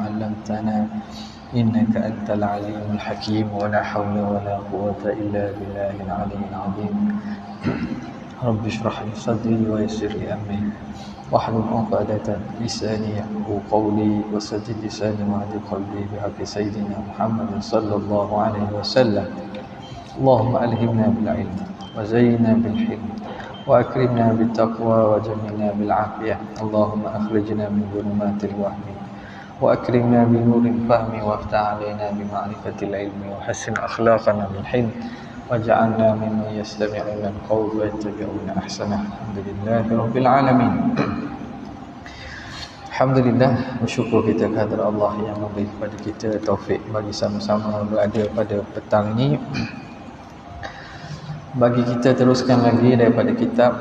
علمتنا إنك أنت العليم الحكيم ولا حول ولا قوة إلا بالله العلي العظيم رب اشرح لي صدري ويسر لي أمري واحلل عقدة لساني يفقهوا قولي وسدد لساني واهد قلبي بحق سيدنا محمد صلى الله عليه وسلم. اللهم ألهمنا بالعلم وزينا بالحلم وأكرمنا بالتقوى وجملنا بالعافية. اللهم أخرجنا من ظلمات الوهم وأكرمنا بنور الفهم وافتح علينا بمعرفة العلم وحسن أخلاقنا بالحلم واجعلنا ممن يستمعون القول ويتبعون أحسنه. الحمد لله رب العالمين. Alhamdulillah, bersyukur kita kepada Allah yang memberi kepada kita taufik bagi sama-sama berada pada petang ini. Bagi kita teruskan lagi daripada kitab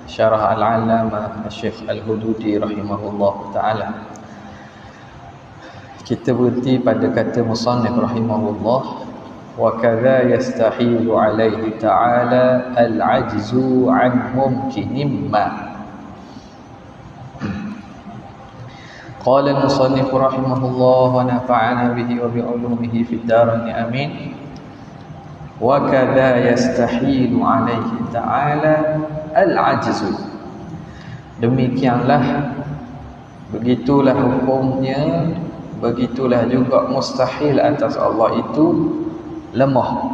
Syarah Al-Allamah Syekh Al-Hududi rahimahullah ta'ala. Kita berhenti pada kata musannif rahimahullah, wa kadza yastahilu alaihi ta'ala al-ajzu an mumkinin ma. Qala al-musannif rahimahullah wa nafa'ana bihi wa bi'ulumihi fid darain amin. Wa kadza yastahilu alaihi ta'ala al-ajzu. Demikianlah, begitulah hukumnya, begitulah juga mustahil atas Allah itu lemah.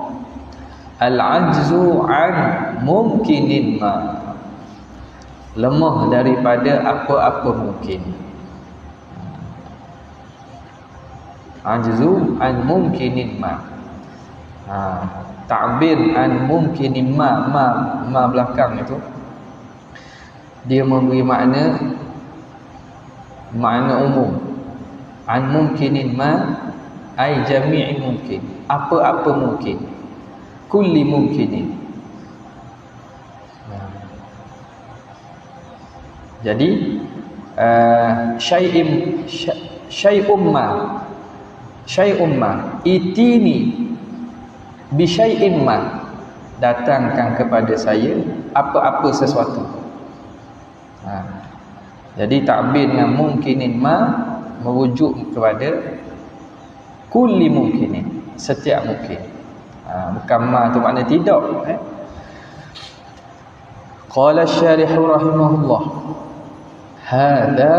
Al-ajzu an mumkinin ma, lemah daripada apa-apa mungkin. Ajzu an mumkinin ma, ta'bir an mumkinin ma belakang itu dia memberi makna umum. An mumkinin ma ay jami'i mungkin, apa-apa mungkin, kulli mumkinin. Jadi syai'un ma itini bi syai'in ma, datangkan kepada saya apa-apa sesuatu. Jadi takbir dengan mungkinin ma merujuk kepada kulli mungkinin, setiap mungkin. Bukan ma tu makna tidak. Qala asy-syarih rahimahullah, hadza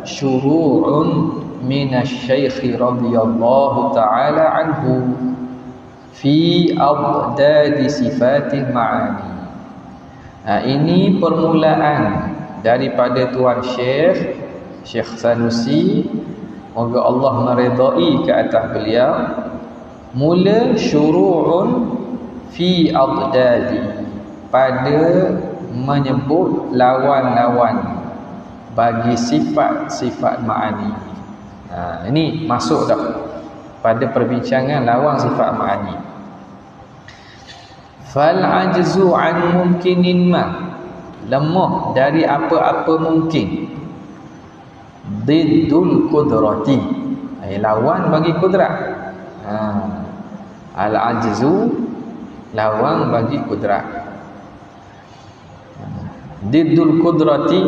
syuru'un min asy-syaikh radhiyallahu ta'ala anhu fi adad sifatil ma'ani. Ini permulaan daripada tuan Syekh Sanusi, moga Allah meredai ke atas beliau. Mula syuru'un fi adadi, pada menyebut lawan-lawan bagi sifat-sifat ma'ani. Ini masuk dah pada perbincangan lawan sifat ma'ani. Fal ajzu an mumkinin ma, lemah dari apa-apa mungkin. Diddul qudrati, lawan bagi kudrat. Al ajzu, lawan bagi kudrat. Diddul qudrati,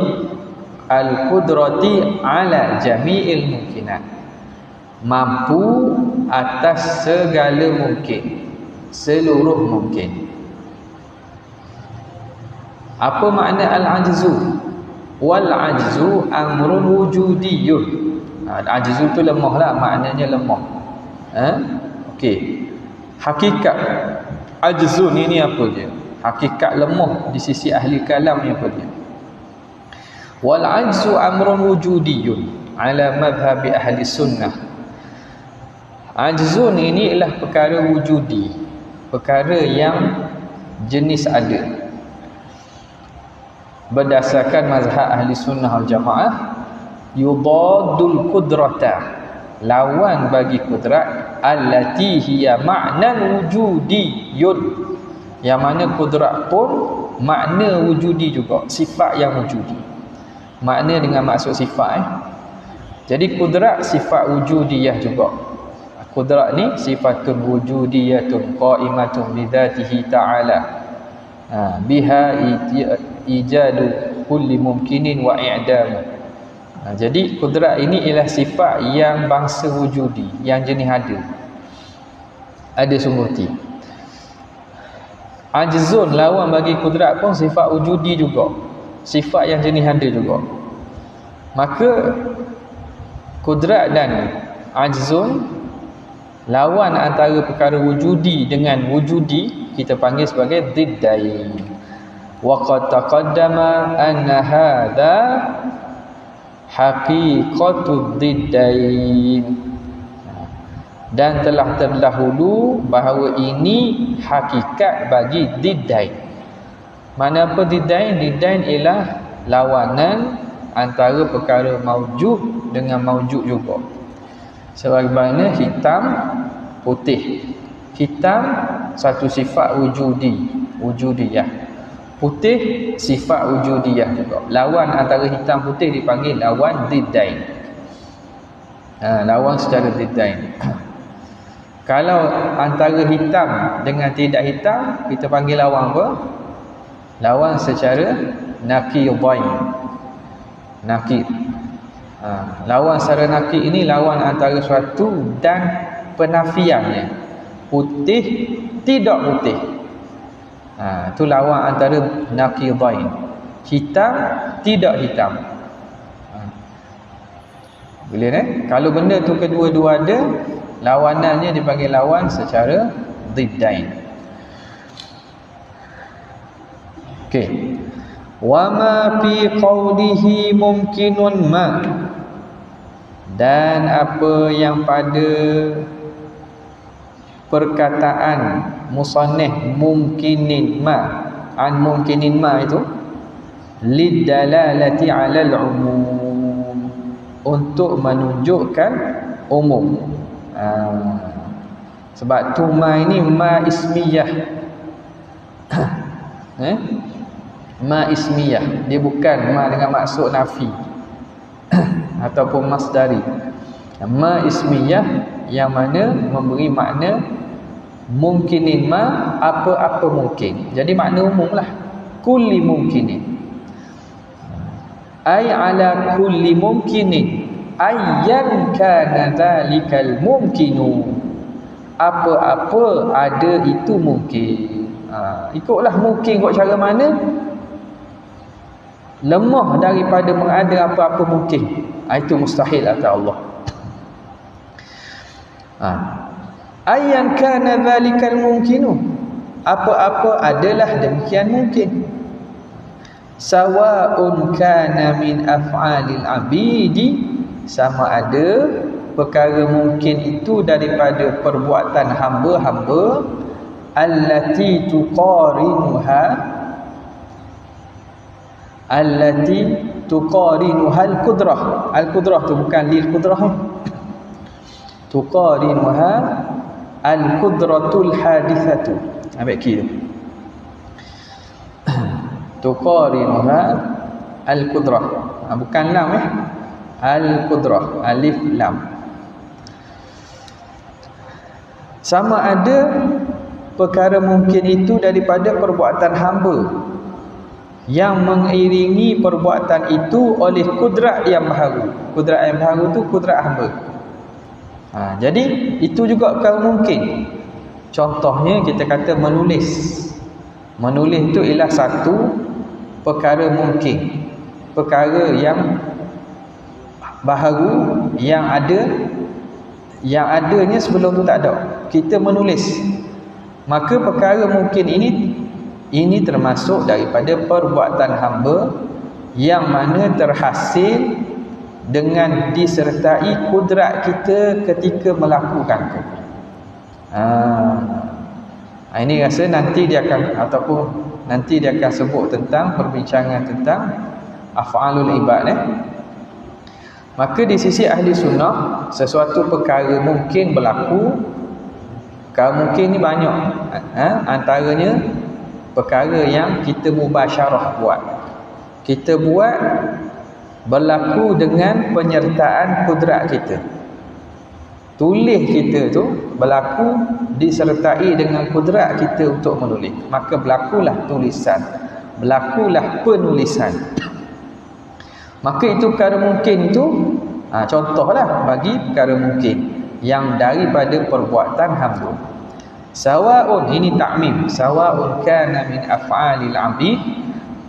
al qudrati ala jami'il mungkinat, mampu atas segala mungkin, seluruh mungkin. Apa makna al-ajzu? Wal ajzu amrun wujudiyyun. Al-ajzu tu lemah lah, maknanya lemah. Okey. Hakikat ajzu ni apa dia? Hakikat lemah di sisi ahli kalam ni apa dia? Wal ajzu amrun wujudiyyun ala madhhabi ahli sunnah. Ajzun ini ialah perkara wujudi, perkara yang jenis ada. Berdasarkan mazhab ahli sunnah wal jamaah, yudadul qudrata, lawan bagi kudrat, allati hiya ma'nan wujudiyyun, yang mana kudrat pun makna wujudi juga, sifat yang wujudi. Makna dengan maksud sifat. Jadi kudrat sifat wujudiyah juga. Kudrat ni sifatun wujudiyatun qa'imatun bidzatihi ta'ala. Biha ijadu kulli mumkinin wa i'damu. Jadi kudrat ini ialah sifat yang bangsa wujudi, yang jenis ada sumberti. Ajzun, lawan bagi kudrat pun sifat wujudi juga, sifat yang jenis ada juga. Maka kudrat dan ajzun, lawan antara perkara wujudi dengan wujudi, kita panggil sebagai diddain. Wa qad taqaddama anna hadha haqiqatud diddain, dan telah terdahulu bahawa ini hakikat bagi diddain. Mana apa diddain? Diddain ialah lawanan antara perkara maujud dengan maujud juga. Sebagaimana hitam putih. Hitam satu sifat wujudiyah. Putih sifat wujudiyah juga. Lawan antara hitam putih dipanggil lawan diddain. Lawan secara diddain. Kalau antara hitam dengan tidak hitam, kita panggil lawan apa? Lawan secara naqidain. Naqid. Lawan secara naqid ini lawan antara suatu dan penafiannya. Putih tidak putih. Itu lawan antara naqidain. Hitam tidak hitam. Boleh Kalau benda tu kedua-dua ada, lawanannya dipanggil lawan secara diddain. Okey. Wa ma fi qawlihi mumkinun ma, dan apa yang pada perkataan musannif mumkinin ma, an mumkinin ma itu lidalalati 'alal umum, untuk menunjukkan umum. Sebab tu ma ini ma ismiyah. Ma ismiyah, dia bukan ma dengan maksud nafi ataupun masdari. Ma ismiyah yang mana memberi makna mungkinin ma, apa-apa mungkin. Jadi makna umum lah, kulli mungkinin, ay ala kulli mungkinin, ayyan kana dhalikal mumkinu, apa-apa ada itu mungkin. Ikutlah mungkin kot cara mana, lemah daripada mengada apa-apa mungkin. Itu mustahil kata Allah. Ayyan kana dhalikal mumkinu, apa-apa adalah demikian mungkin. Sawa'un kana min af'alil abidi, sama ada perkara mungkin itu daripada perbuatan hamba-hamba, allati tuqarinuha al-qudrah. Al-qudrah tu bukan lil qudrah, tuqarinuha al-qudratul hadithatu. Ambil kira tuqarinuha al-qudrah, bukan lam al-qudrah, alif lam. Sama ada perkara mungkin itu daripada perbuatan hamba yang mengiringi perbuatan itu oleh kudrat yang baharu. Kudrat yang baharu tu kudrat hamba. Jadi itu juga perkara mungkin. Contohnya kita kata menulis. Menulis itu ialah satu perkara mungkin, perkara yang baharu, yang adanya sebelum tu tak ada. Kita menulis, maka perkara mungkin ini termasuk daripada perbuatan hamba yang mana terhasil dengan disertai kudrat kita ketika melakukan itu. Ini rasa nanti dia akan sebut tentang perbincangan tentang af'alul ibad. Maka di sisi ahli sunnah, sesuatu perkara mungkin berlaku. Perkara mungkin ni banyak. Antaranya perkara yang kita mubasyarah buat. Kita buat berlaku dengan penyertaan kudrat kita. Tulis kita tu berlaku disertai dengan kudrat kita untuk menulis. Maka berlakulah tulisan, berlakulah penulisan. Maka itu perkara mungkin itu contohlah bagi perkara mungkin yang daripada perbuatan hamba. Sawa'un, ini ta'mim, sawa'un kana min af'alil 'abid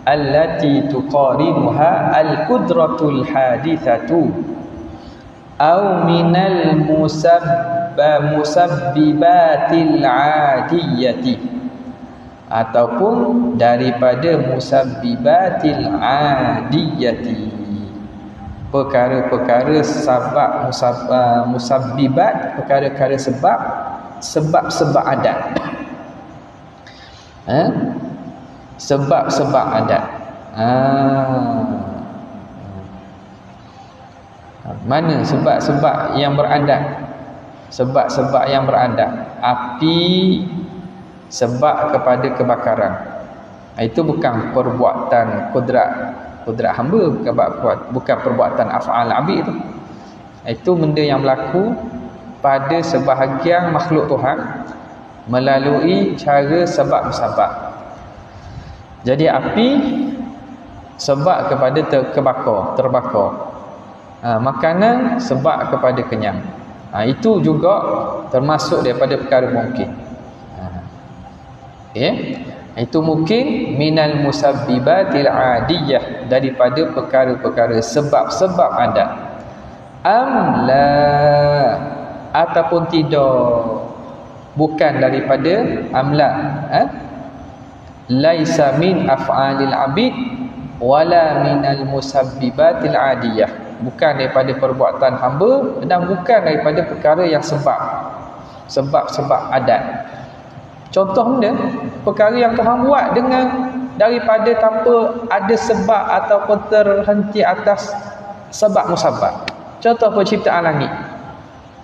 allati tuqarinuha al-qudratul hadithatu aw minal musabbibatil 'adiyati, ataupun daripada musabbibatil 'adiyati, perkara-perkara musabbibat, perkara-perkara sebab-sebab adat. Sebab-sebab adat. Mana sebab-sebab yang beradat? Sebab-sebab yang beradat. Api sebab kepada kebakaran. Itu bukan perbuatan kudrat hamba, bukan perbuatan af'al abid itu. Itu benda yang berlaku pada sebahagian makhluk Tuhan melalui cara sebab-sebab. Jadi api sebab kepada terbakar. Makanan sebab kepada kenyang. Itu juga termasuk daripada perkara mungkin. Itu mungkin minal musabbibatil 'adiyah, daripada perkara-perkara sebab-sebab adat. Amla, ataupun tidak, bukan daripada amla. Laisa min af'alil 'abid wala minal musabbibatil 'adiyah, bukan daripada perbuatan hamba dan bukan daripada perkara yang sebab adat. Contoh benda, perkara yang Tuhan buat dengan daripada tanpa ada sebab ataupun terhenti atas sebab musabab. Contoh penciptaan langit,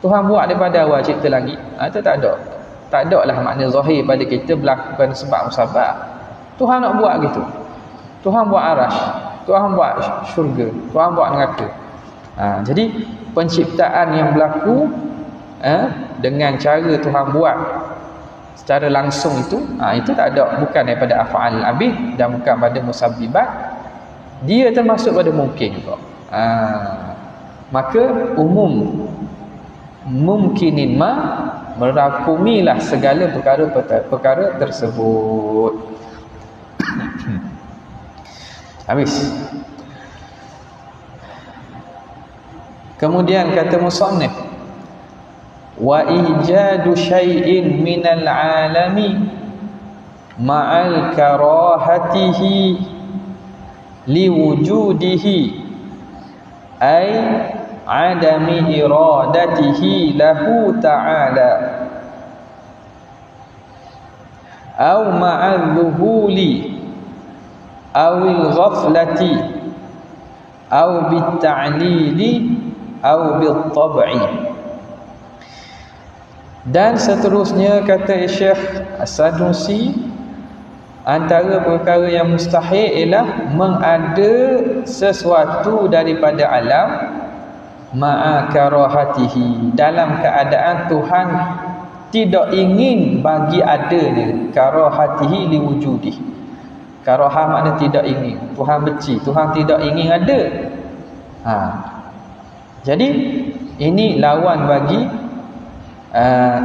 Tuhan buat daripada awal cipta langit. Itu tak ada. Tak ada lah makna zahir pada kita berlakukan sebab musabab. Tuhan nak buat gitu. Tuhan buat arash, Tuhan buat syurga, Tuhan buat neraka. Jadi penciptaan yang berlaku dengan cara Tuhan buat secara langsung itu tak ada, bukan daripada af'al abid dan bukan pada musabbibat. Dia termasuk pada mungkin kok. Maka umum mungkinin merakumilah segala perkara tersebut. Habis. Kemudian kata musannif, wa ijadu syai'in minal alami ma'al karahatihi liwujudihi ay adami iradatihi lahu ta'ala aw ma'al dhuhuli awil ghaflati aw bitta'lili aw bittab'i. Dan seterusnya kata Syekh As-Sanusi, antara perkara yang mustahil ialah mengada sesuatu daripada alam ma'a karahatihi, dalam keadaan Tuhan tidak ingin bagi adanya. Karahatihi liwujudih, karahah makna tidak ingin. Tuhan benci, Tuhan tidak ingin ada. Jadi ini lawan bagi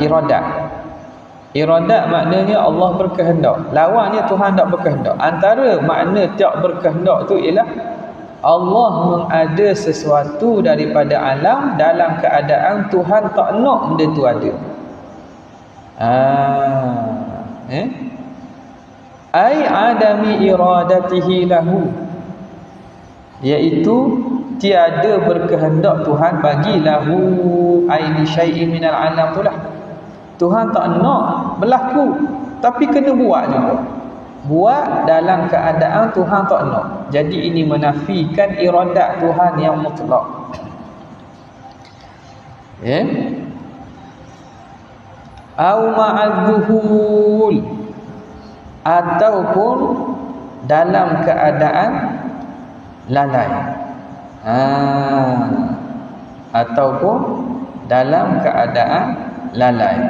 iradat. Iradat maknanya Allah berkehendak, lawannya Tuhan tak berkehendak. Antara makna tak berkehendak tu ialah Allah mengada sesuatu daripada alam dalam keadaan Tuhan tak nak benda tu ada. Ai adami iradatihi lahu, iaitu tiada berkehendak Tuhan bagi lahu aini syai'in minal alam tu lah. Tuhan tak nak berlaku, tapi kena buat juga. Buat dalam keadaan Tuhan tak nak. Jadi ini menafikan iradat Tuhan yang mutlak. Au ma'adzuhul, ataupun dalam keadaan lalai. Ataupun dalam keadaan lalai,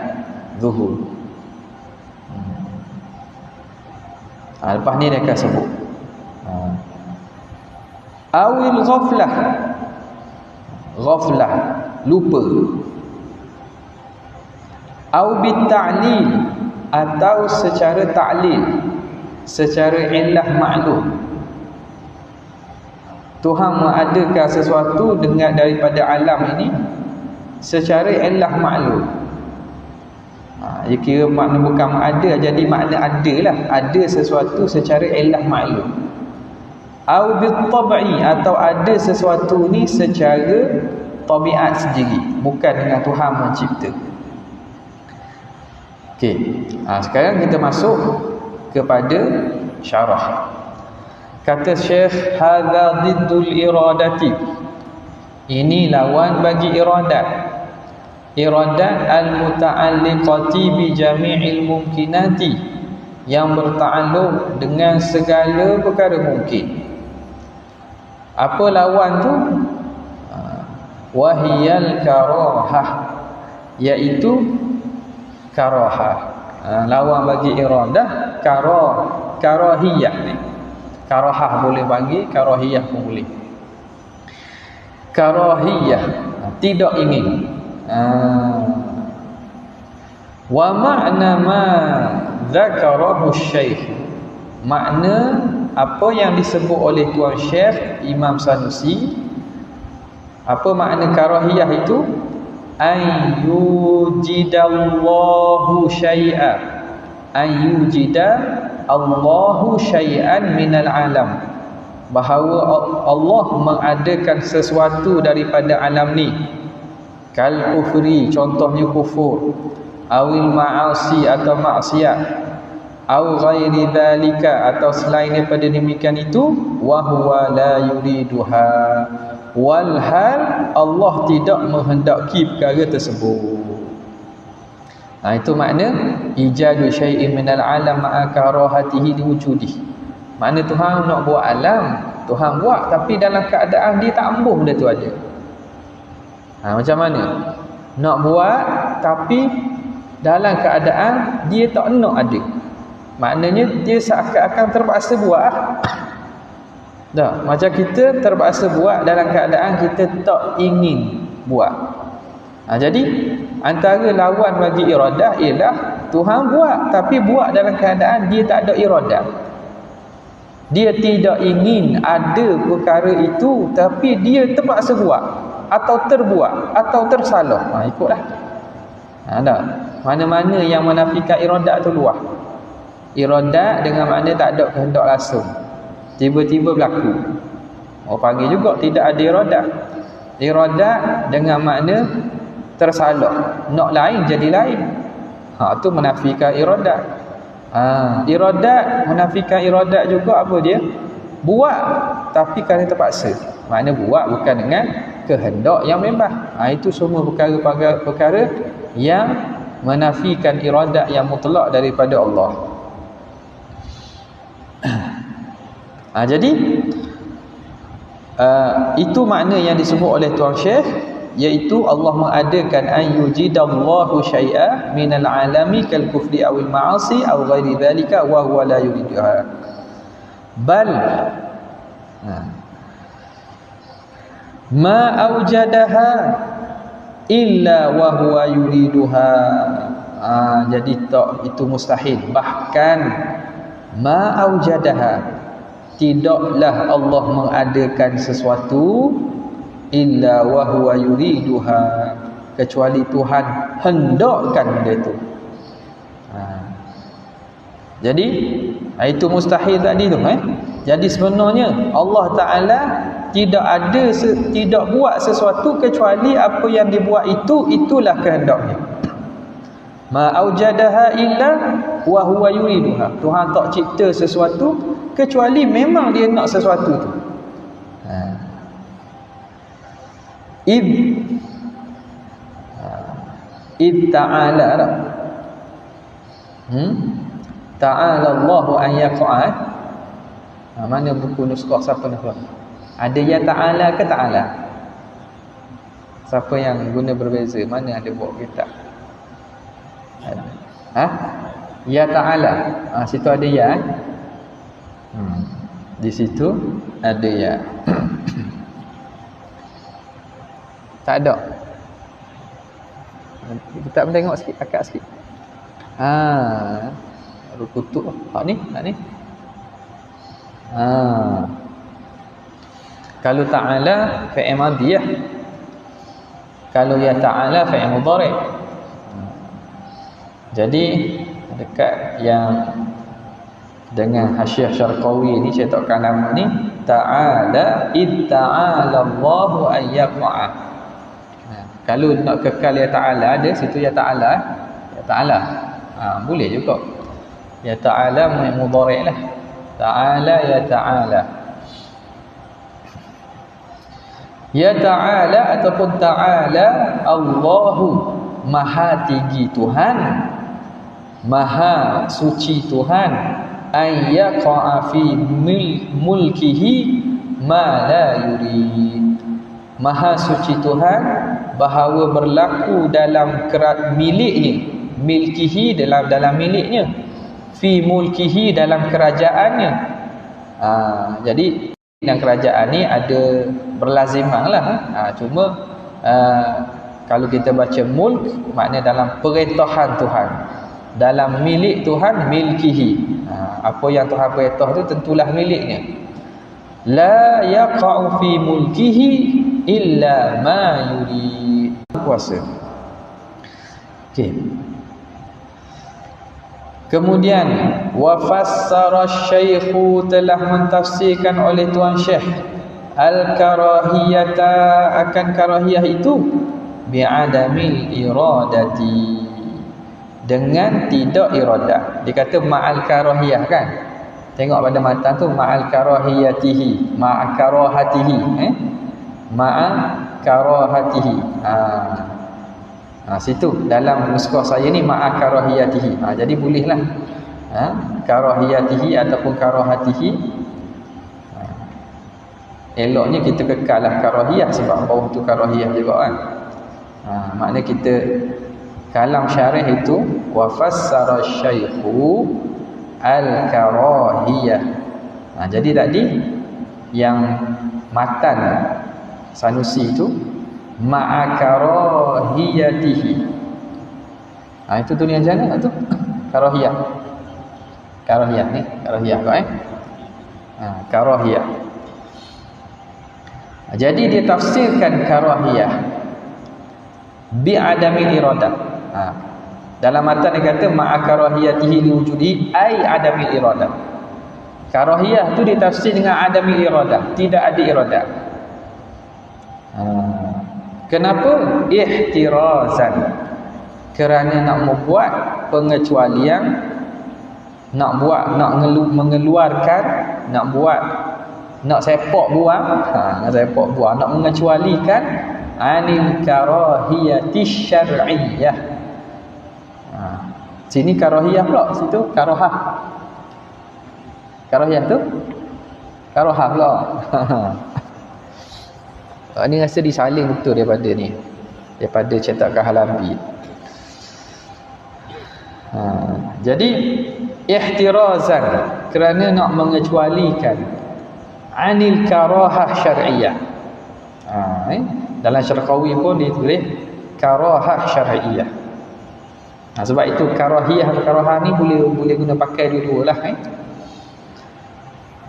zuhur. Lepas ni dia akan sebut Awil ghaflah, ghaflah, lupa. Au bitta'lil, atau secara ta'lil, secara illah maklum. Tuhan mengadakan sesuatu dengan daripada alam ini secara illah maklum. Dia kira makna bukan ada, jadi makna ada lah, ada sesuatu secara illah maklum. Au bittab'i, atau ada sesuatu ni secara tabiat sendiri, bukan dengan Tuhan mencipta. Okey, sekarang kita masuk kepada syarah. Kata Syekh, hadza diddul iradati, ini lawan bagi iradat. Iradat al-muta'alliqati bi jami'il mumkinati, yang bertakluk dengan segala perkara mungkin. Apa lawan tu? Wahiyal karahah, iaitu karahah. Lawan bagi iradah karahiyah ni. Karahah boleh bagi, karahiyah pun boleh. Karahiyah, tidak ingin. Wa ma'na ma dzakarahu syekh, makna apa yang disebut oleh Tuan Syekh Imam Sanusi. Apa makna karahiyah itu? Ayyujidallahu syai'a, ayyujida Allahu syai'an minal alam, bahawa Allah mengadakan sesuatu daripada alam ni. Kal kufri, contohnya kufur. Awil ma'asi, atau maksiat. Au ghairi dhalika, atau selain daripada demikian itu. Wa huwa la yuriduha, walhal Allah tidak menghendaki perkara tersebut. Itu makna ijadu syai'in minal alam ma'a karahatihi liwujudih. Makna Tuhan nak buat alam, Tuhan buat, tapi dalam keadaan dia tak ambuh benda tu ada. Macam mana? Nak buat tapi dalam keadaan dia tak nak ada. Maknanya dia seakan-akan terpaksa buat. Dah, macam kita terpaksa buat dalam keadaan kita tak ingin buat. Jadi antara lawan bagi iradah ialah Tuhan buat, tapi buat dalam keadaan dia tak ada iradah. Dia tidak ingin ada perkara itu, tapi dia terpaksa buat, atau terbuat, atau tersalah. Ikutlah. Dah. Mana-mana yang menafikan iradat tu luar. Iradat dengan makna tak ada kehendak langsung, tiba-tiba berlaku. Orang panggil juga tidak ada iradat. Iradat dengan makna tersalah, nak lain jadi lain. Tu menafikan iradat. Iradat, menafikan iradat juga apa dia? Buat tapi kerana terpaksa. Makna buat bukan dengan kehendak yang bebas. Itu semua perkara-perkara yang menafikan iradat yang mutlak daripada Allah. Jadi itu makna yang disebut oleh Tuan Syekh, iaitu Allah mengadakan ayyujidallahu syai'a minal alami kal kufri awil ma'asi aw ghairi dhalika wa huwa la yuriduha. Bal ma aujadaha illa wa huwa yuriduha. Jadi tak, itu mustahil. Bahkan ma aujadaha, tidaklah Allah mengadakan sesuatu illa wa huwa yuriduha, kecuali Tuhan hendakkan benda itu. Jadi itu mustahil tadi tu. Jadi sebenarnya Allah Ta'ala tidak buat sesuatu kecuali apa yang dibuat itulah kehendaknya. Ma aujadaha illa wa huwa yuriduha. Tuhan tak cipta sesuatu kecuali memang dia nak sesuatu tu. Id ta'ala lah. Ta'ala Allahu an yaqa'a. Mana buku nuskah siapa nak buat? Ada ya ta'ala ke ta'ala? Siapa yang guna berbeza? Mana ada buat kitab? Ya ta'ala. Situ ada ya. Di situ ada ya. Tak ada. Kita tengok sikit, akak sikit. Rukutuk. Ni. Kalau ta'ala fi'il madhi ya. Kalau ya ta'ala fi'il mudhari'. Jadi dekat yang dengan Hasyiah Syarqawi ni cetakkan nama ni ta'ala ta'ala Allahu ayyaqa'a. Kalau nak kekal ya ta'ala ada situ ya ta'ala. Ya ta'ala. Boleh juga. Ya ta'ala mudhari' lah. Ta'ala ya ta'ala. Ya ta'ala ataupun ta'ala Allahu maha tinggi Tuhan, maha suci Tuhan, ayyaqa'a fi mulkihi ma la yurid. Maha suci Tuhan bahawa berlaku dalam miliknya, milkihi dalam miliknya, fi mulkihi dalam kerajaannya. Jadi dalam kerajaan ni ada berlazimang lah. Cuma kalau kita baca mulk makna dalam perintahan Tuhan, dalam milik Tuhan, milkihi. Apa yang Tuhan perintah tu tentulah miliknya. La yaqa'u fi mulkihi illa ma yurid. Kuasa. Okey. Kemudian wa fassara asy-syaikhu telah mentafsirkan oleh tuan Syekh al-karahiyata akan karahiyah itu bi'adamil iradati, dengan tidak iradah. Dia kata ma'al karahiyah kan. Tengok pada matan tu ma'al karahiyatihi, ma'a karahatihi, ma'a karahatihi. Situ dalam nuskah saya ni ma'a karahiyatihi. Jadi bolehlah karahiyatihi ataupun karahatihi. Eloknya kita kekallah karahiyah sebab bawah tu karahiyah juga kan. Makna kita kalam syarih itu wa fassara asy-syaikhu al-karahiyah. Jadi tadi yang matan Sanusi itu ma'a karahiyatihi. Itu tulisan jana tu karahiyah. Karahiyah ni, karahiyah kau karahiyah. Jadi dia tafsirkan karahiyah bi'adamil iradah. Dalam matan dia kata ma'a karahiyatihi liwujudi ai adamil iradah. Karahiyah tu ditafsir dengan adamil iradah, tidak ada iradah. Kenapa? Ihtirazan. Kerana nak membuat pengecualian, nak mengeluarkan, nak sepak buang, nak mengecualikan anil karahiyati syar'iyyah. Sini karahiyah pula, situ karahah. Karahiyah tu karahah pula. Ini rasa disaling betul daripada cetakan Halabi. Jadi ihtirazan, kerana nak mengecualikan anil karahah syar'iyyah. Dalam Syarqawi pun ditulis karahah syar'iyyah. Sebab itu karahiyah atau karahah ni boleh guna pakai dua-dualah.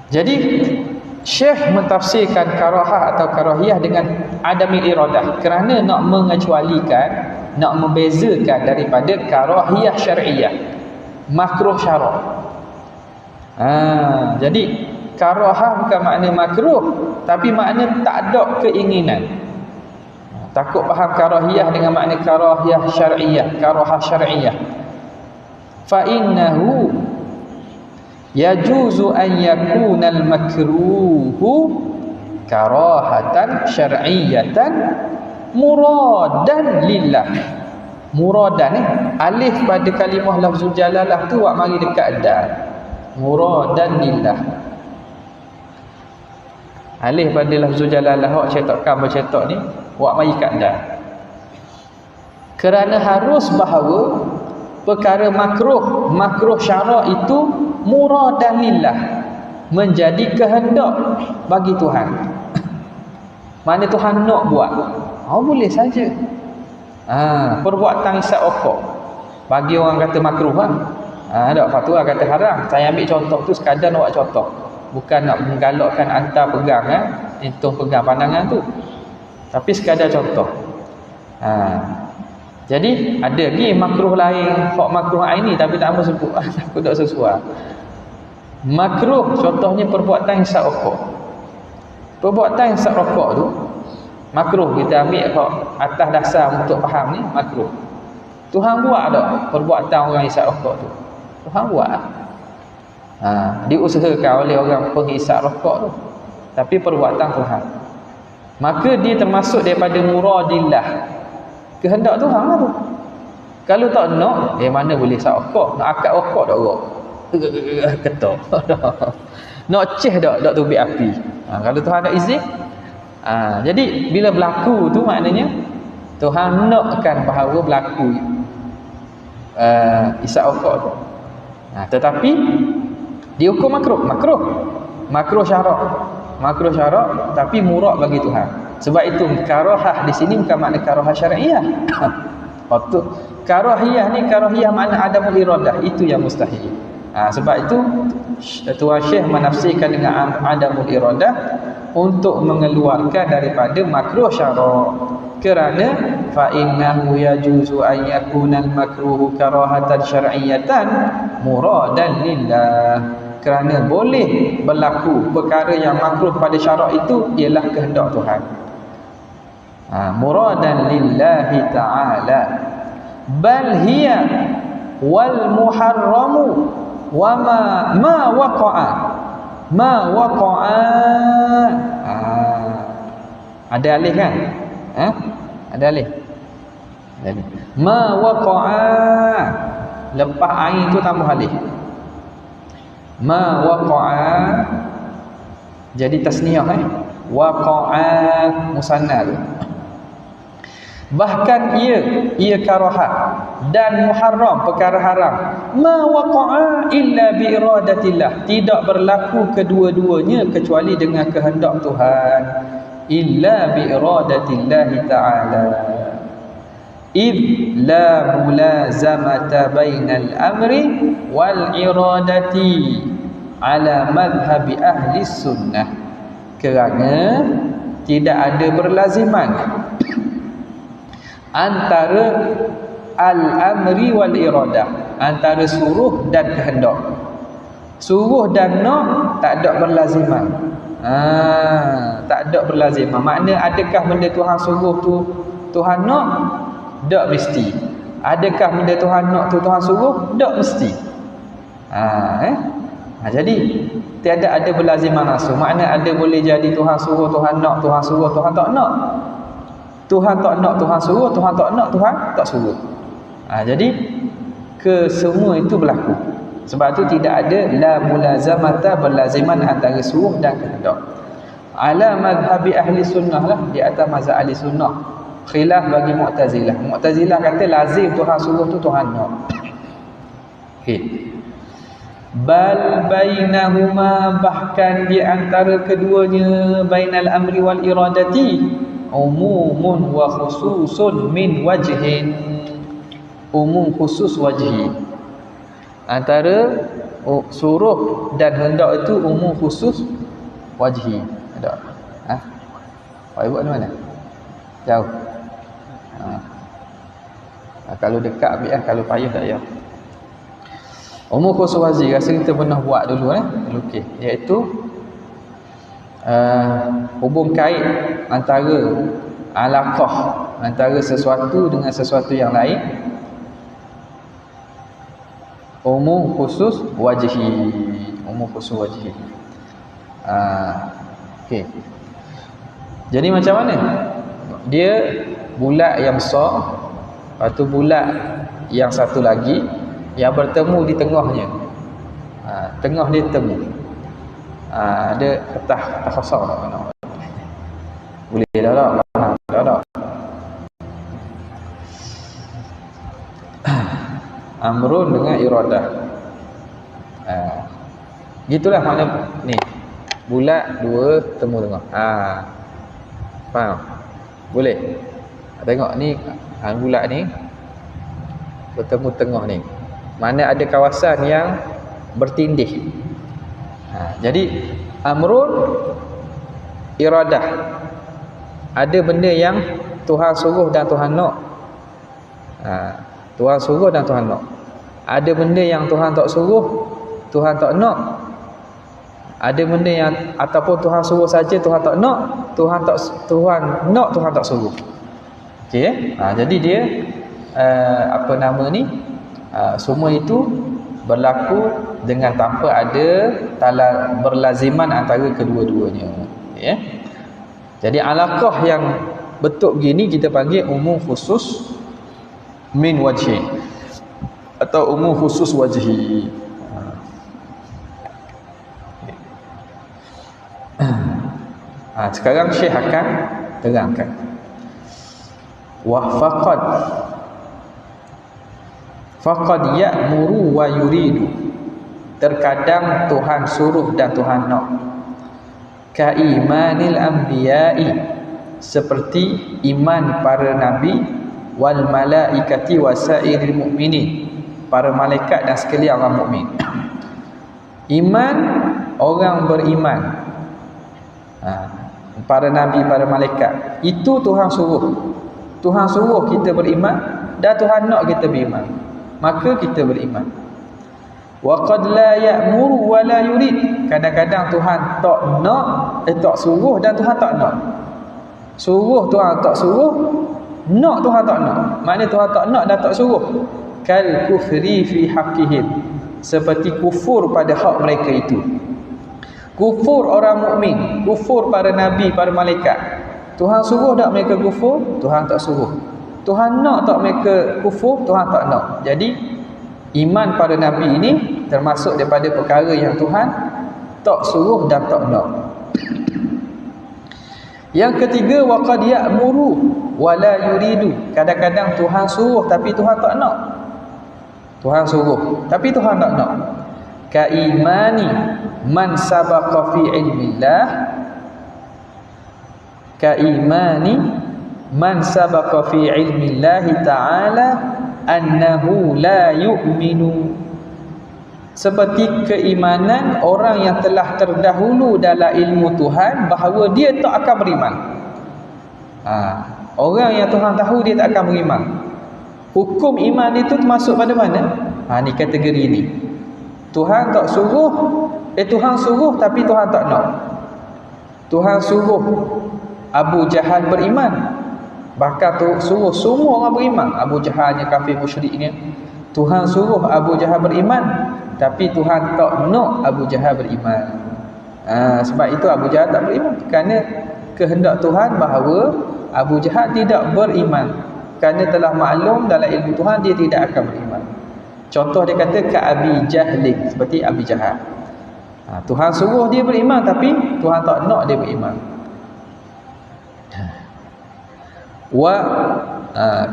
Jadi Syekh mentafsirkan karahah atau karahiyah dengan adamil iradah, kerana nak mengecualikan, nak membezakan daripada karahiyah syar'iyyah, makruh syarak. Jadi karahah bukan makna makruh, tapi makna tak ada keinginan. Takut faham karahiyah dengan makna karahiyah syar'iyyah, karahah syar'iyyah. Fa innahu yajuzu an yakuna al-makruhu karahatan syar'iyyatan muradan lillah. Muradan ni alif pada kalimah lafzul jalalah tu wak mari dekat dal. Muradan lillah. Alif pada lafzul jalalah wak cetakkan bercetak ni wak mari kat dal. Kerana harus bahawa perkara makruh syarak itu muradan lillah, menjadi kehendak bagi Tuhan. Mana Tuhan nak buat, boleh saja. Perbuatan isap rokok bagi orang kata makruh lah. Tak fatwa kata haram. Saya ambil contoh tu sekadar nak buat contoh, bukan nak menggalakkan hantar pegang hitung pegang pandangan tu, tapi sekadar contoh. Jadi ada lagi makruh lain, hak makruh ini tapi tak mau sebut, takut tak sesuai. Makruh contohnya perbuatan hisap rokok. Perbuatan hisap rokok tu makruh, kita ambil hak atas dasar untuk faham ni makruh. Tuhan buat tak perbuatan orang hisap rokok tu? Tuhan buat. Diusahakan oleh orang penghisap rokok tu, tapi perbuatan Tuhan. Maka dia termasuk daripada muradillah, kehendak Tuhan lah tu. Kalau tak nak, mana boleh hisap rokok? Nak akad rokok tak rokok? Ketok. Nak ceh tak tubik api. Kalau Tuhan ada izin. Jadi bila berlaku tu maknanya Tuhan nakkan bahawa berlaku isap rokok tu. Tetapi dihukum makruh syarak, tapi murad bagi Tuhan. Sebab itu karahah di sini bukan makna karahah syar'iyah. Waktu karahiyah ni, karahiyah makna adamul iradah, itu yang mustahil. Sebab itu Tuan Syekh menafsirkan dengan adamul iradah untuk mengeluarkan daripada makruh syarak. Kerana fa innahu yajuzu an yakuna al-makruhu karahatan syar'iyatan muradan lillah. Kerana boleh berlaku perkara yang makruh pada syarak itu ialah kehendak Tuhan. Muradan lillahi ta'ala. Bal hiya wal muharramu wa ma waqa'a. Ada alih kan? Ada alih. Ma waqa'a, lepas ain tu tambah alih. Ma waqa'a jadi tasniyah. Waqa'a musanna tu. Bahkan ia karahat dan muharram, perkara haram. Ma waqa'a illa bi iradatillah, tidak berlaku kedua-duanya kecuali dengan kehendak Tuhan. Illa bi iradatillah ta'ala. Id la mulazamata bainal amri wal iradati ala madhhabi ahli sunnah. Kerana tidak ada berlaziman antara al-amri wal iradah, antara suruh dan kehendak. Suruh dan nak tak ada berlaziman. Tak ada berlaziman. Makna adakah benda Tuhan suruh tu Tuhan nak? Tak mesti. Adakah benda Tuhan nak tu Tuhan suruh? Tak mesti. Jadi tiada ada berlaziman langsung. Makna ada boleh jadi Tuhan suruh Tuhan nak, Tuhan suruh Tuhan tak nak. Tuhan tak nak Tuhan suruh, Tuhan tak nak Tuhan tak suruh. Jadi kesemua itu berlaku. Sebab tu tidak ada la mulazamata, berlaziman antara suruh dan kehendak. Ala madhhabi ahli sunnah lah, di atas mazhab ahli sunnah. Khilaf bagi Mu'tazilah. Mu'tazilah kata lazim Tuhan suruh tu Tuhan nak. Bal bainahuma, bahkan di antara keduanya, bainal amri wal iradati umumun wa khususun min wajhin. Umum khusus wajhi. Antara suruh dan hendak itu umum khusus wajhi. Ada? Pak Ibu di mana? Jauh. Kalau dekat ambil kalau payah tak payah. Umum khusus wajhi rasa kita pernah buat dulu okey, iaitu hubung kait antara alaqah antara sesuatu dengan sesuatu yang lain. Umum khusus wajhi. Umum khusus wajhi. Okey. Jadi macam mana? Dia bulat yang besar, lepas tu bulat yang satu lagi yang bertemu di tengahnya. Tengah dia temu. Ada kertas kosong tak kena. Boleh dah tak? Faham dah tak? Amrun dengan iradah. Gitulah makna ni. bulat, dua temu tengah. Faham? Boleh? Tengok ni, bulat ni bertemu tengah ni. Mana ada kawasan yang bertindih. Jadi amrun iradah. Ada benda yang Tuhan suruh dan Tuhan nak. Tuhan suruh dan Tuhan nak. Ada benda yang Tuhan tak suruh, Tuhan tak nak. Ada benda yang ataupun Tuhan suruh saja, Tuhan tak nak, Tuhan nak, Tuhan tak suruh. Okey. Jadi dia semua itu berlaku dengan tanpa ada berlaziman antara kedua-duanya. Ya. Jadi alaqah yang betul begini kita panggil umum khusus min wajhi atau umum khusus wajhi. Sekarang Syekh akan terangkan. Wa faqad ya'muru wa yuridu. Terkadang Tuhan suruh dan Tuhan nak. Ka imanil anbiya'i, seperti iman para nabi, wal malaikati wasairil mu'minin, para malaikat dan sekalian orang mukmin. Iman orang beriman, para nabi, para malaikat, itu Tuhan suruh. Tuhan suruh kita beriman dan Tuhan nak kita beriman, maka kita beriman. Wa qad la ya'muru wa la yurid. Kadang-kadang Tuhan tak nak, tak suruh dan Tuhan tak nak. Suruh Tuhan tak suruh, nak Tuhan tak nak. Maknanya Tuhan tak nak dan tak suruh. Kal kufri fi haqqihim, seperti kufur pada hak mereka itu. Kufur orang mukmin, kufur para nabi, para malaikat. Tuhan suruh tak mereka kufur? Tuhan tak suruh. Tuhan nak tak mereka kufur? Tuhan tak nak. Jadi iman para nabi ini termasuk daripada perkara yang Tuhan tak suruh dan tak nak. Yang ketiga, waqad ya'muru wa la yuridu. Kadang-kadang Tuhan suruh tapi Tuhan tak nak. Tuhan suruh tapi Tuhan tak nak. Ka imani man sabaqa fi ilmillah, ka imani man sabaqa fi ilmillah ta'ala annahu la yu'minu, seperti keimanan orang yang telah terdahulu dalam ilmu Tuhan bahawa dia tak akan beriman. Orang yang Tuhan tahu dia tak akan beriman. Hukum iman itu termasuk pada mana? Ni kategori ni. Tuhan tak suruh, Tuhan suruh tapi Tuhan tak nak. Tuhan suruh Abu Jahal beriman, bahkan tu suruh semua orang beriman. Abu Jahalnya kafir musyriknya, Tuhan suruh Abu Jahal beriman, tapi Tuhan tak nak Abu Jahal beriman. Sebab itu Abu Jahal tak beriman, kerana kehendak Tuhan bahawa Abu Jahal tidak beriman, kerana telah maklum dalam ilmu Tuhan dia tidak akan beriman. Contoh dia kata ka Abi Jahlin, seperti Abi Jahal. Tuhan suruh dia beriman tapi Tuhan tak nak dia beriman. Wa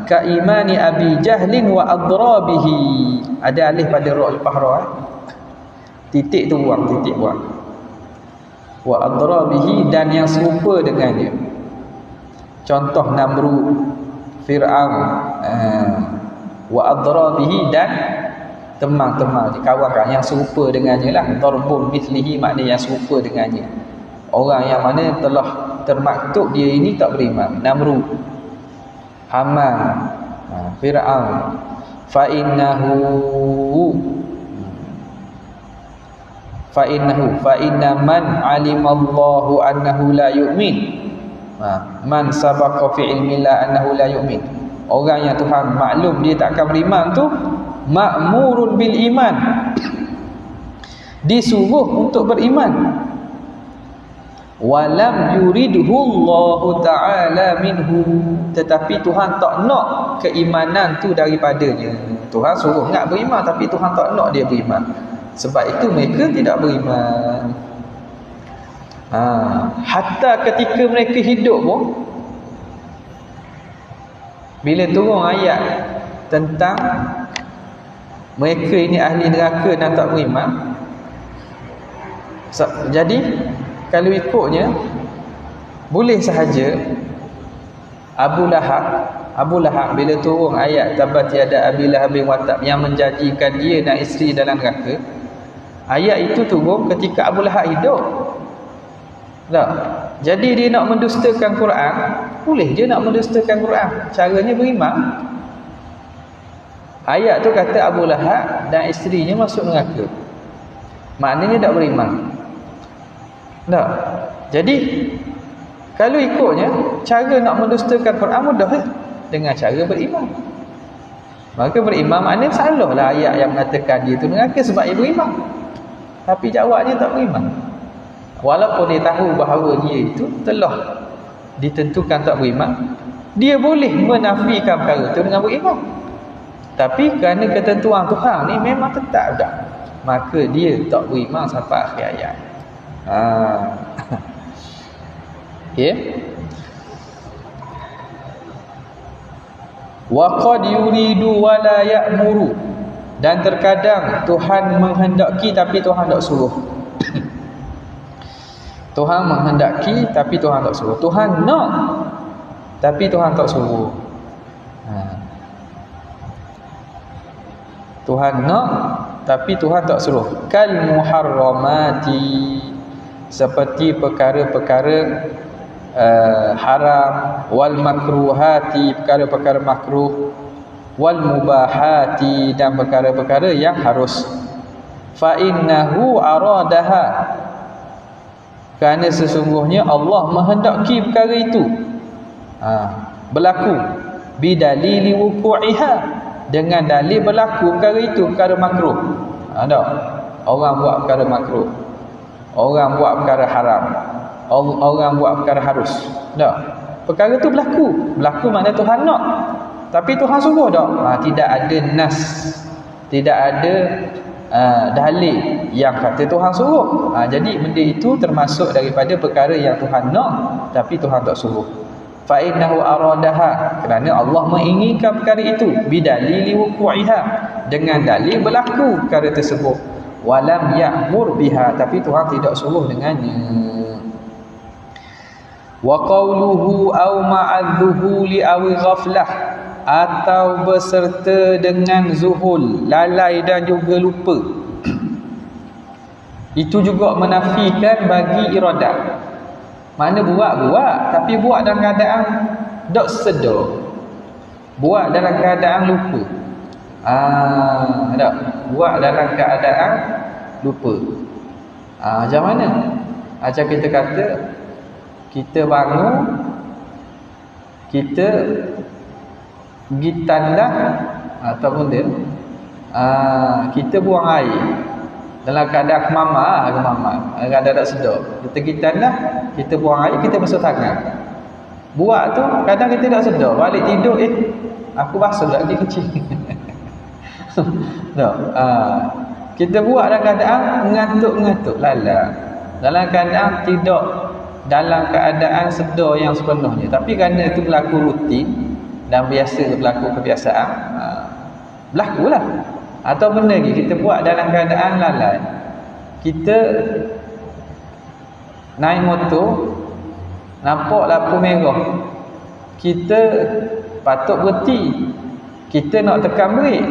ka imani Abi Jahlin wa adrabihi, ada alif pada ra lepas ra, titik tu buang, titik buang. Wa adrabihi, dan yang serupa dengannya. Contoh Namrud, Fir'aun, wa adrabihi, dan teman-teman kawan-kawan yang serupa dengannya lah. Darbun mithlihi maknanya yang serupa dengannya. Orang yang mana telah termaktub dia ini tak beriman. Namrud, Haman, Fir'aun. Fa inna man alimallahu annahu la yu'min, man sabaqa fi ilmillah annahu la yu'min. Orang yang Tuhan maklum dia tak akan beriman tu ma'murun bil iman, disuruh untuk beriman. Walam yuridhu Allah ta'ala minhu, tetapi Tuhan tak nak keimanan tu daripadanya. Tuhan suruh nak beriman tapi Tuhan tak nak dia beriman. Sebab itu mereka tidak beriman. Hatta ketika mereka hidup pun, bila turun ayat tentang mereka ini ahli neraka dan tak beriman, jadi kalau ikutnya boleh sahaja Abu Lahab bila turun ayat tabat yada Abi Lahabin wa tab yang menjanjikan dia dan isteri dalam neraka, ayat itu turun ketika Abu Lahab hidup. Tak. Jadi dia nak mendustakan Quran, boleh je nak mendustakan Quran. Caranya beriman. Ayat tu kata Abu Lahab dan isterinya masuk neraka. Maknanya tak beriman. Tak. Jadi kalau ikutnya cara nak mendustakan Quran mudah dengan cara beriman. Maka beriman maknanya salahlah ayat yang mengatakan dia tu neraka sebab dia beriman. Tapi jawabnya tak beriman. Walaupun dia tahu bahawa dia itu telah ditentukan tak beriman, dia boleh menafikan perkara itu dengan beriman. Tapi kerana ketentuan Tuhan ni memang tetap dah, maka dia tak beriman sampai akhir ayat. Okay. Wa qad yuridu wa la ya'muru, dan terkadang Tuhan menghendaki tapi Tuhan tak suruh. Tuhan menghendaki tapi Tuhan tak suruh. Tuhan nak tapi Tuhan tak suruh. Tuhan nak tapi Tuhan tak suruh. Kal muharramati, seperti perkara-perkara haram, wal makruhati, perkara-perkara makruh, wal mubahati, dan perkara-perkara yang harus. Fa innahu aradaha, kerana sesungguhnya Allah menghendaki perkara itu berlaku, bidalili wuku'iha, dengan dalil berlaku perkara itu, perkara makruh. Tak? Orang buat perkara makruh, orang buat perkara haram, orang buat perkara harus. Tak? Perkara itu berlaku. Berlaku makna Tuhan nak, tapi Tuhan suruh tak? Tidak ada nas, tidak ada dalil yang kata Tuhan suruh. Jadi benda itu termasuk daripada perkara yang Tuhan nak tapi Tuhan tak suruh. Fa innahu aradaha, kerana Allah menginginkan perkara itu, bidalili wuqu'iha, dengan dalil berlaku perkara tersebut. Walam ya'mur biha, tapi Tuhan tidak suruh dengannya. Wa qawluhu aw ma'adzuhuli aw ghaflah, atau berserta dengan zuhul, lalai dan juga lupa. Itu juga menafikan bagi iradat. Mana buat tapi buat dalam keadaan tak sedar, buat dalam keadaan lupa. Tak, buat dalam keadaan lupa. Macam mana? Macam kita kata, kita bangun, kita pergi tandas ataupun dia kita buang air dalam keadaan kemamar, keadaan tak sedar. Kita pergi tandas, kita buang air, kita basuh tangan. Buat tu kadang kita tak sedar, balik tidur aku basuh lagi kecil. Tak. Kita buat dalam keadaan mengantuk-mengantuk, lala, dalam keadaan tidak dalam keadaan sedar yang sepenuhnya. Tapi kerana itu berlaku rutin dan biasa berlaku kebiasaan, berlakulah. Atau benda lagi, kita buat dalam keadaan lalai. Kita naik motor, nampak lampu merah, kita patut berhenti, kita nak tekan brek.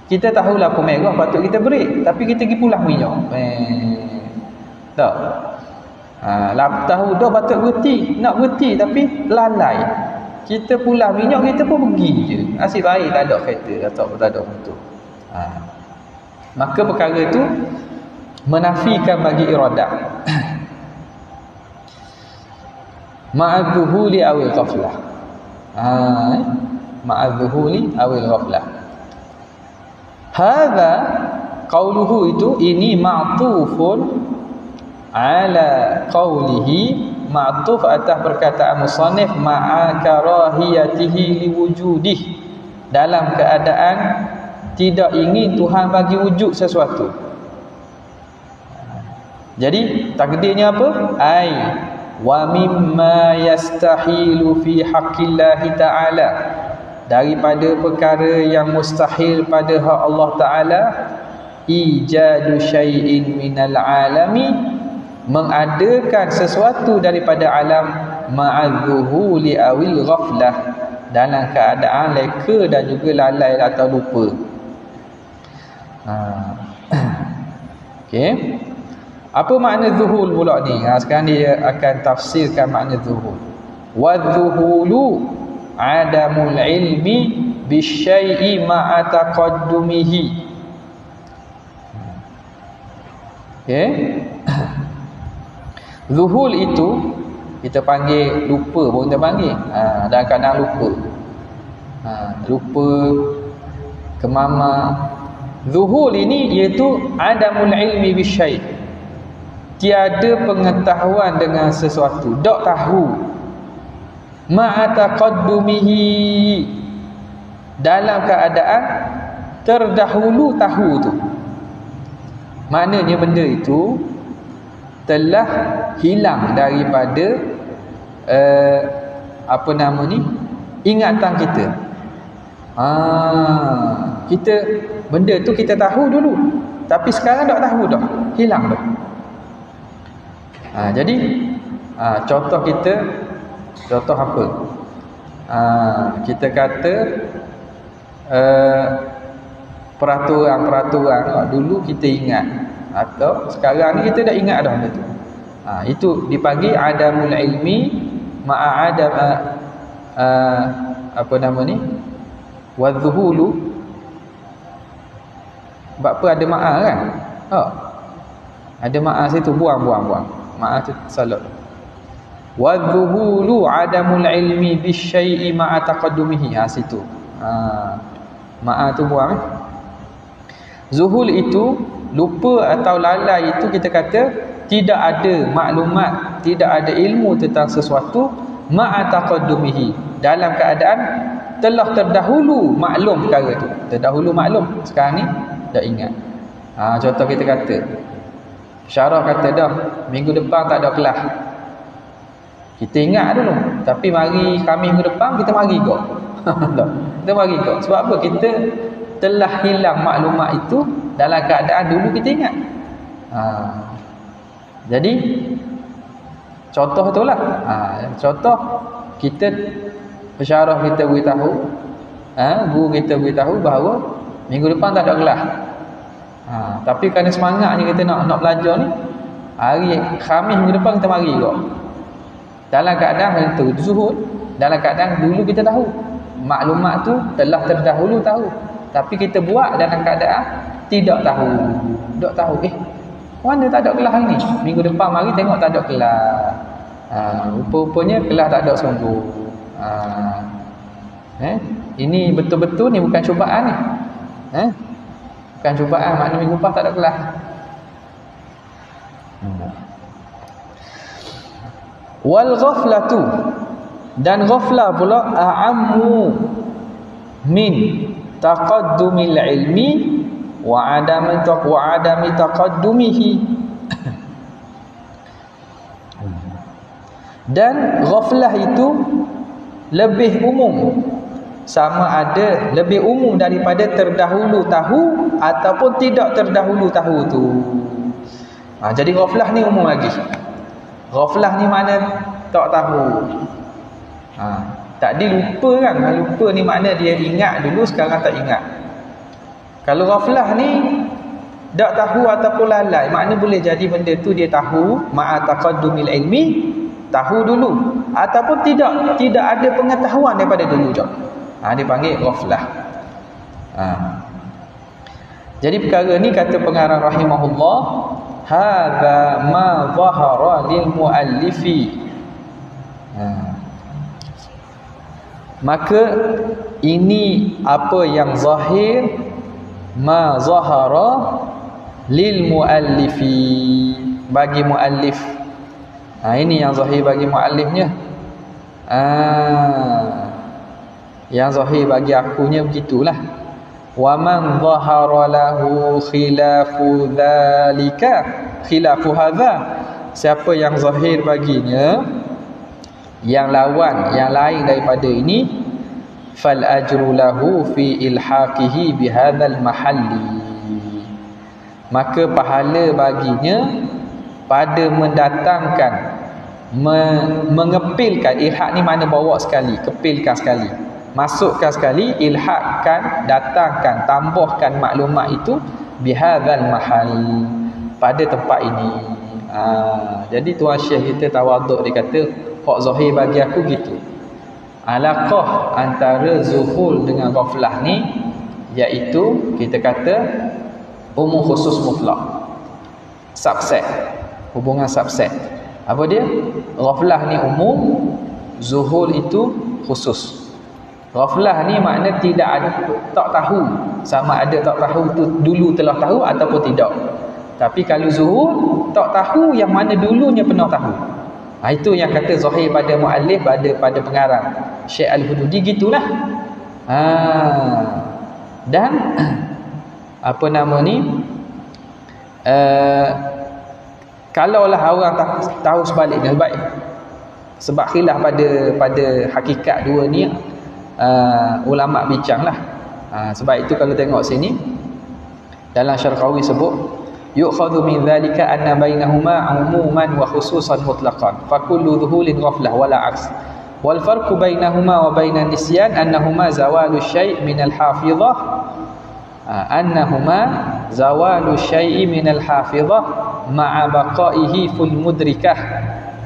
Kita tahu lampu merah patut kita brek, tapi kita pergi pulang minyak. Tak. Tahu dah patut berhenti, nak berhenti tapi lalai. Kita pulang minyak, kita pun pergi je. Asyik baik tak ada kereta, tak ada motor. Maka perkara itu menafikan bagi iradat. Ma'adzuhuli awil ghaflah. Ma'adzuhuli awil ghaflah. Hadza qauluhu, itu ini ma'tufun ala qaulihi, ma'tuf atas perkataan musannif, ma'a karahiyatihi liwujudih, dalam keadaan tidak ingin Tuhan bagi wujud sesuatu. Jadi takdirnya apa? Ai wa mimma yastahilu fi haqqillahi ta'ala, daripada perkara yang mustahil pada hak Allah Ta'ala, ijadu syai'in minal alami, mengadakan sesuatu daripada alam ma'adzuhuli awil ghaflah, dalam keadaan leka dan juga lalai atau lupa. Okey. Apa makna zuhul pula ni? Sekarang dia akan tafsirkan makna zuhul. Wa zuhulu adamul ilmi bisyai'i ma'a taqaddumihi. Okey. Zuhul itu kita panggil lupa pun kita panggil. Dalam keadaan lupa. Lupa, kemama. Zuhul ini iaitu adamul ilmi bisyai'. Tiada pengetahuan dengan sesuatu, tak tahu. Ma'a taqaddumihi, dalam keadaan terdahulu tahu tu. Maknanya benda itu telah hilang daripada ingatan kita. Kita benda tu kita tahu dulu, tapi sekarang tak tahu dah, hilang dah. Jadi contoh apa? Kita kata peraturan dulu kita ingat, atau sekarang ni kita dah ingat dah benda tu. Itu dipanggil adamul ilmi ma'a adam wadzuhulu. Sebab apa ada ma'a kan? Ada ma'a situ, buang. Ma'a tu salat. Wadzuhulu adamul ilmi bisyai'i ma'a taqaddumihi. Situ. Ma'a tu buang. Zuhul itu lupa atau lalai, itu kita kata tidak ada maklumat, tidak ada ilmu tentang sesuatu ma'a taqaddumihi, dalam keadaan telah terdahulu maklum perkara tu. Terdahulu maklum, sekarang ni tak ingat. Contoh kita kata Syarah kata dah minggu depan tak ada kelas. Kita ingat dulu, tapi mari kami minggu depan kita mari kok. Kita mari kok. Sebab apa? Kita telah hilang maklumat itu dalam keadaan dulu kita ingat. Jadi contoh itulah. Contoh kita pensyarah kita beritahu, guru kita beritahu bahawa minggu depan tak ada kelas. Tapi kerana semangatnya kita nak belajar ni, hari Khamis minggu depan kita mari kok. Dalam keadaan itu zuhud, dalam keadaan dulu kita tahu maklumat tu telah terdahulu tahu, tapi kita buat dalam keadaan tidak tahu. Tak tahu mana tak ada kelas hari ni, minggu depan mari tengok tak ada kelas. Rupa-rupanya kelas tak ada sungguh. Ini betul-betul ni bukan cubaan ni. Bukan cubaan, maknanya minggu depan tak ada kelas. Wal ghaflatu, dan ghaflah pula a'ammu min taqaddumil ilmi wa adami taqaddumihi. Dan ghaflah itu lebih umum, sama ada lebih umum daripada terdahulu tahu ataupun tidak terdahulu tahu tu. Jadi ghaflah ni umum lagi. Ghaflah ni mana tak tahu. Tadi lupa kan? Lupa ni makna dia ingat dulu, sekarang tak ingat. Kalau ghaflah ni tak tahu ataupun lalai, makna boleh jadi benda tu dia tahu ma'a taqaddumil ilmi, tahu dulu, ataupun tidak ada pengetahuan daripada dulu je. Dia panggil ghaflah. Jadi perkara ni kata pengarang rahimahullah, hadza ma zahara lil muallifi. Maka ini apa yang zahir, ma zahara lil muallifi, bagi muallif. Ini yang zahir bagi muallifnya. Yang zahir bagi akunya begitulah. Wa man zahara lahu khilafu dzalika, khilafu hadza, siapa yang zahir baginya yang lawan, yang lain daripada ini, fal ajru lahu fi ilhaqihi bihadzal mahalli, maka pahala baginya pada mendatangkan, mengepilkan. Ilhaq ni mana bawa sekali, kepilkan sekali, masukkan sekali, ilhaqkan, datangkan, tambahkan maklumat itu bihadzal mahal, pada tempat ini. Jadi Tuan Syekh kita tawaduk, dia kata hak zahir bagi aku gitu. Alaqah antara zuhul dengan ghaflah ni, iaitu kita kata umum khusus mutlak, subset, hubungan subset. Apa dia? Ghaflah ni umum, zuhul itu khusus. Ghaflah ni makna tidak ada, tak tahu, sama ada tak tahu tu dulu telah tahu ataupun tidak. Tapi kalau zuhul, tak tahu yang mana dulunya pernah tahu. Itu yang kata zahir pada muallif, pada pengarang Syekh Al-Hududi, gitulah. Dan apa nama ni, kalaulah orang tahu sebaliknya, baik, sebab khilaf pada hakikat dua ni, ulama bincang lah. Sebab itu kalau tengok sini dalam Syarqawi sebut, yu'khadhu min dhalika anna bainahuma umuman wa khususan mutlaqan fa kullu dhuhulin ghaflah wala aks, wal farqu bainahuma wa bainan nisyan annahuma zawalu syai' min al-hafizah, annahuma zawalu syai' min al-hafizah ma'a baqaihi fil mudrikah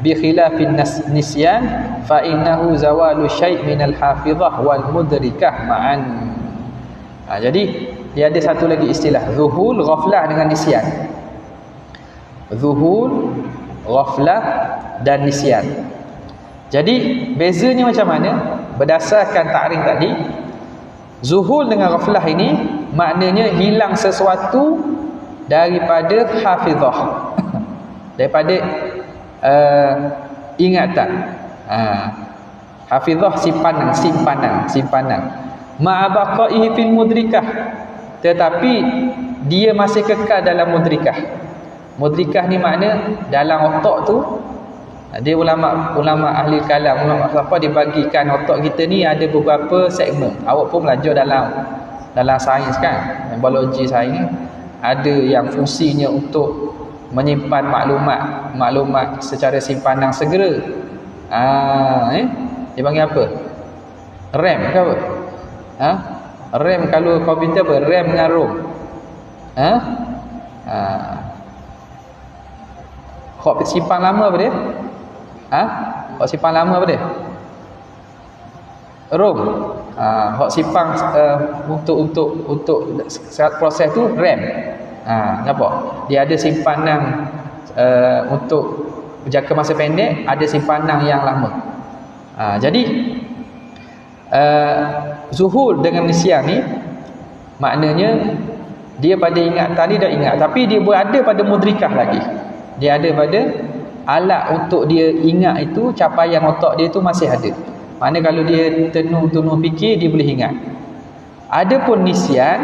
bi khilafin nisyan fa innahu zawalu syai' min al-hafizah wal mudrikah ma'an. Jadi dia ada satu lagi istilah, zuhul, ghaflah dengan nisyan. Zuhul, ghaflah dan nisyan. Jadi bezanya macam mana? Berdasarkan ta'rif tadi, zuhul dengan ghaflah ini maknanya hilang sesuatu daripada hafizah, daripada ingatan. Hafizah simpanan. Ma'abaqaihi fil mudrikah, tetapi dia masih kekal dalam mudrikah. Mudrikah ni makna dalam otak tu, dia ulama ahli kalam, ulama apa, dia bagikan otak kita ni ada beberapa segmen. Awak pun belajar dalam sains kan, biologi sains, ada yang fungsinya untuk menyimpan maklumat secara simpanan segera. Dia panggil apa? RAM ke apa? RAM kalau komputer apa? RAM dengan ROM. Hak simpan lama apa dia? Hak simpan lama apa dia? ROM. Hak simpan untuk proses tu RAM. Nampak? Dia ada simpanan untuk jangka masa pendek, ada simpanan yang lama. Jadi zuhul dengan nisyan ni maknanya dia pada ingatan ni dah ingat, tapi dia berada pada mudrikah lagi. Dia ada pada alat untuk dia ingat itu, capaian otak dia tu masih ada. Maknanya kalau dia tenung fikir, dia boleh ingat. Adapun nisyan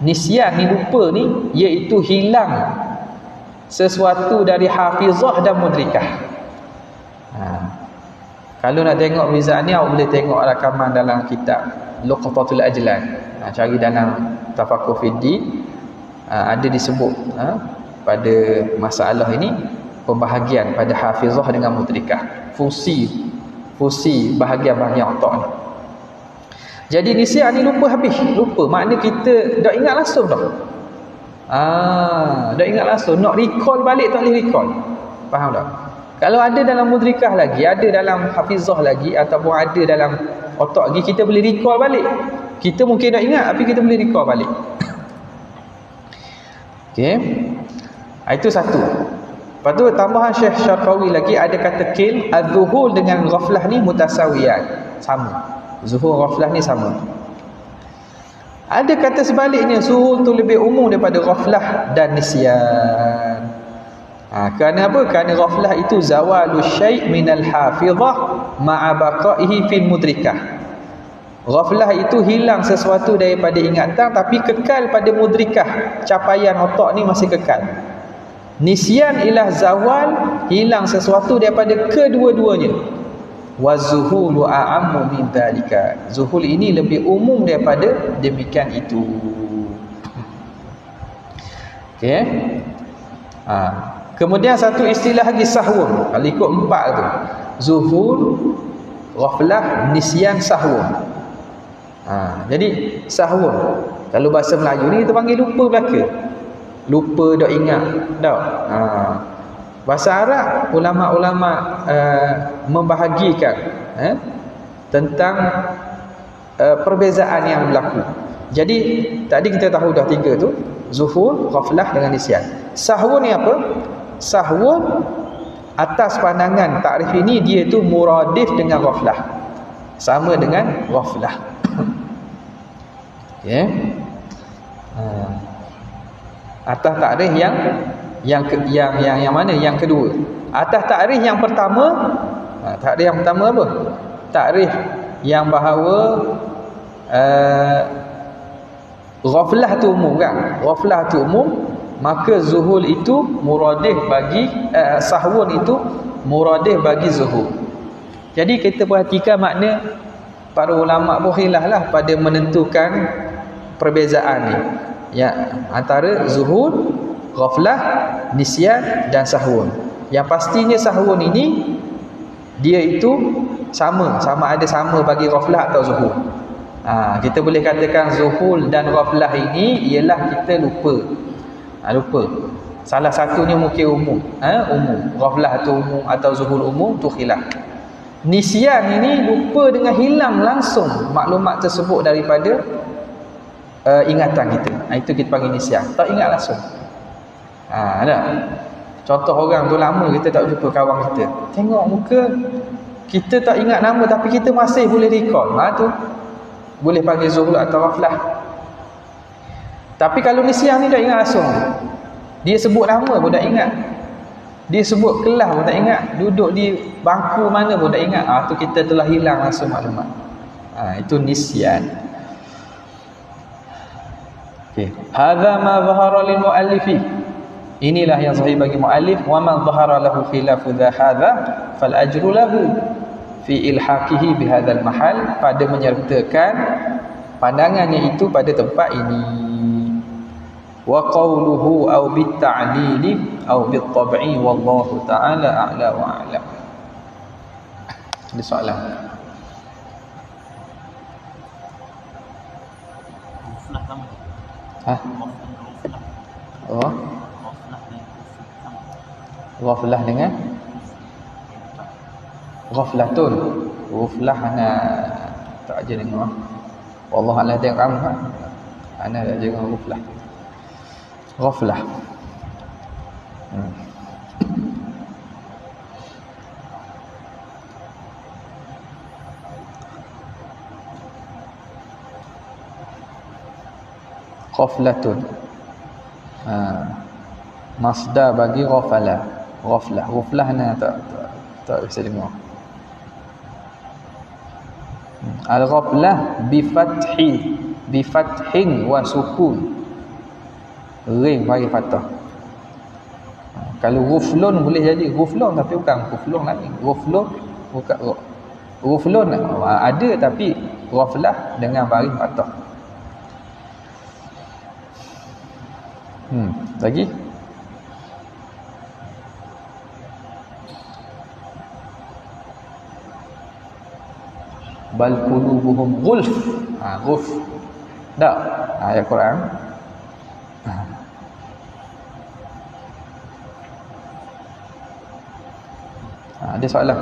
ni lupa ni, iaitu hilang sesuatu dari hafizah dan mudrikah. Kalau nak tengok bezaan ni, awak boleh tengok rakaman dalam kitab Luqatatul Ajlan. Cari dalam Tafaqquh Fiddin, ada disebut pada masalah ini pembahagian pada hafizah dengan mudrikah, fungsi bahagian-bahagian otak ni. Jadi nisyan ni lupa habis, makna kita dah ingat langsung dah. Dah ingat langsung, nak recall balik tak boleh recall. Faham tak? Kalau ada dalam mudrikah lagi, ada dalam hafizah lagi, ataupun ada dalam otak lagi, kita boleh recall balik. Kita mungkin nak ingat, tapi kita boleh recall balik. Okey. Itu satu. Lepas tu tambahan Syekh Syarqawi lagi, ada kata kil, az-zuhul dengan ghaflah ni mutasawiyan, sama. Zuhul ghaflah ni sama. Ada kata sebaliknya, zuhul tu lebih umum daripada ghaflah dan nisyan. Kerana apa? Kerana ghaflah itu zawalu syai' minal hafizah ma'a baqaihi fil mudrikah. Ghaflah itu hilang sesuatu daripada ingatan, tapi kekal pada mudrikah. Capaian otak ni masih kekal. Nisyan ialah zawal, hilang sesuatu daripada kedua-duanya. Wa zuhulu a'ammu min dhalika. Zuhul ini lebih umum daripada demikian itu. Okey. Kemudian satu istilah lagi sahwun. Kalau ikut 4 tu. Zuhur, ghaflah, nisyan, sahwun. Jadi sahwun. Kalau bahasa Melayu ni kita panggil lupa belaka. Lupa tak ingat tak. Bahasa Arab ulama-ulama membahagikan tentang perbezaan yang berlaku. Jadi tadi kita tahu dah 3 tu, zuhur, ghaflah dengan nisyan. Sahwun ni apa? Sahwun atas pandangan takrif ini dia tu muradif dengan ghaflah. Sama dengan ghaflah. Ya. Atas takrif yang mana? Yang kedua. Atas takrif yang pertama, takrif yang pertama apa? Takrif yang bahawa ghaflah tu umum kan? Ghaflah tu umum, maka zuhul itu muradif bagi sahwun itu muradif bagi zuhul. Jadi kita perhatikan makna para ulama pun khilaf lah pada menentukan perbezaan ni. Ya, antara zuhul, ghaflah, nisyan dan sahwun. Yang pastinya sahwun ini dia itu sama ada sama bagi ghaflah atau zuhul. Kita boleh katakan zuhul dan ghaflah ini ialah kita lupa. Lupa. Salah satunya mungkin umum. Umum. Ghaflah tu umum atau zuhul umum tu khilaf. Nisyan ini lupa dengan hilang langsung maklumat tersebut daripada ingatan kita. Itu kita panggil nisyan. Tak ingat langsung. Ada. Contoh orang tu lama kita tak jumpa kawan kita. Tengok muka, kita tak ingat nama tapi kita masih boleh recall. Tu boleh panggil zuhul atau ghaflah. Tapi kalau nisyan ni tak ingat langsung. Dia sebut nama pun tak ingat. Dia sebut kelas pun tak ingat. Duduk di bangku mana pun tak ingat. Tu kita telah hilang langsung maklumat. Itu nisyan. Okey. Hadza ma zahara lil muallifi. Inilah yang sahih bagi muallif. Wa man zahara lahu khilafu hadza fal ajru lahu fi ilhaqihi bi hadzal mahal, pada menyertakan pandangannya itu pada tempat ini. Wa qawluhu aw bit ta'lili aw bit tab'i wallahu ta'ala a'la wa a'lam. Ada soalan? Ghaflah dengan ghaflatun. Ghaflah ana tak aja dengar. Wallah a'lam tengok kamu kan. Ana tak dengar ghaflah. Ghaflah. Ghaflatun. Masdar bagi ghafala. Ghaflah. Ghaflah ni tak bisa dengar. Al-ghaflah bi fathin wa sukun. Ring bagi fathah. Kalau ghuflun boleh jadi ghuflun tapi bukan ghuflun lagi. Ghuflun bukan ghuflun ada tapi ghaflah dengan baris fathah. Lagi bal qulubuhum ghulf. Ghulf tak ayat Quran. Ada soalan?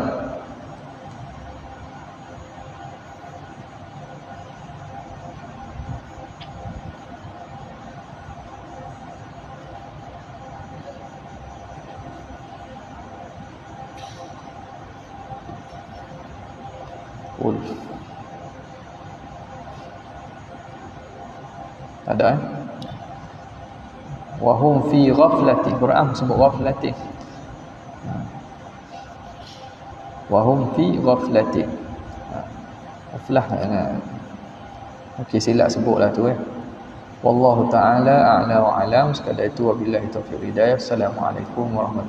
Ada wahum fi ghaflatin. Quran sebut ghaflatin. Wahum fi ghaflatin. Ghaflah. Okey, silap sebutlah tu. Wallahu ta'ala a'la wa alam. Sekadar itu wabillahi taufiq hidayah. Assalamualaikum warahmatullahi